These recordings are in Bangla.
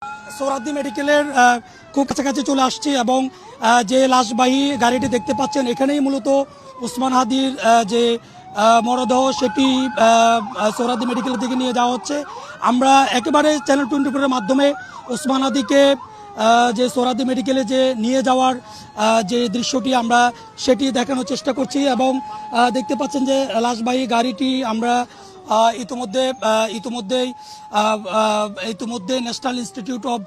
সোহরাওয়ার্দী মেডিকেলের খুব কাছাকাছি চলে আসছি এবং যে লাশবাহী গাড়িটি দেখতে পাচ্ছেন এখানেই মূলত ওসমান হাদির যে মরদেহ সেটি সোহরাওয়ার্দী মেডিকেলের দিকে নিয়ে যাওয়া হচ্ছে। আমরা একেবারে চ্যানেল 24 মাধ্যমে ওসমান হাদিকে যে সোহরাওয়ার্দী মেডিকেলে যে নিয়ে যাওয়ার যে দৃশ্যটি আমরা সেটি দেখানোর চেষ্টা করছি এবং দেখতে পাচ্ছেন যে লাশবাহী গাড়িটি আমরা ইতিমধ্যে ন্যাশনাল ইনস্টিটিউট অফ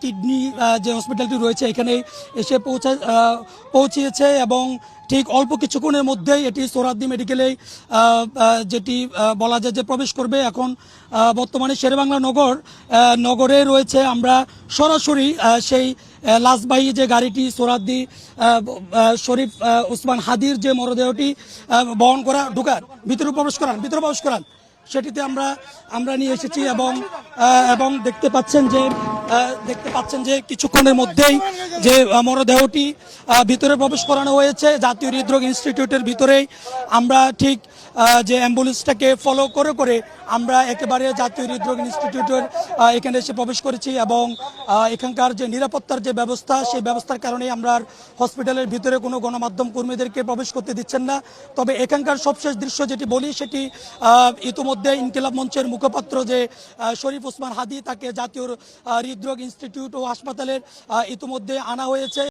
কিডনি যে হসপিটালটি রয়েছে এখানে এসে পৌঁছিয়েছে এবং ঠিক অল্প কিছুক্ষণের মধ্যেই এটি সোহরাওয়ার্দী মেডিকেলে যেটি বলা যায় যে প্রবেশ করবে। এখন বর্তমানে শেরেবাংলা নগরে রয়েছে। আমরা সরাসরি সেই লাশবাহী যে গাড়িটি সোহরাওয়ার্দী শরীফ ওসমান হাদির যে মরদেহটি বহন করা ভিতরে প্রবেশ করান সেটিতে আমরা নিয়ে এসেছি এবং দেখতে পাচ্ছেন যে কিছুক্ষণের মধ্যেই যে মরদেহটি ভিতরে প্রবেশ করানো হয়েছে জাতীয় হৃদরোগ ইনস্টিটিউটের ভিতরেই। আমরা ঠিক যে অ্যাম্বুলেন্সটাকে ফলো করে আমরা একেবারে জাতীয় হৃদরোগ ইনস্টিটিউটের এখানে এসে প্রবেশ করেছি এবং এখানকার যে নিরাপত্তার যে ব্যবস্থা সেই ব্যবস্থার কারণে আমরা হসপিটালের ভিতরে কোনো গণমাধ্যম কর্মীদেরকে প্রবেশ করতে দিচ্ছেন না। তবে এখানকার সবশেষ দৃশ্য যেটি বলি সেটি ইতিমধ্যে ইনকিলাব মঞ্চের মুখপাত্র যে শরীফ ওসমান হাদি তাকে জাতীয় হৃদরোগ ইনস্টিটিউট ও হাসপাতালের ইতিমধ্যে আনা হয়েছে।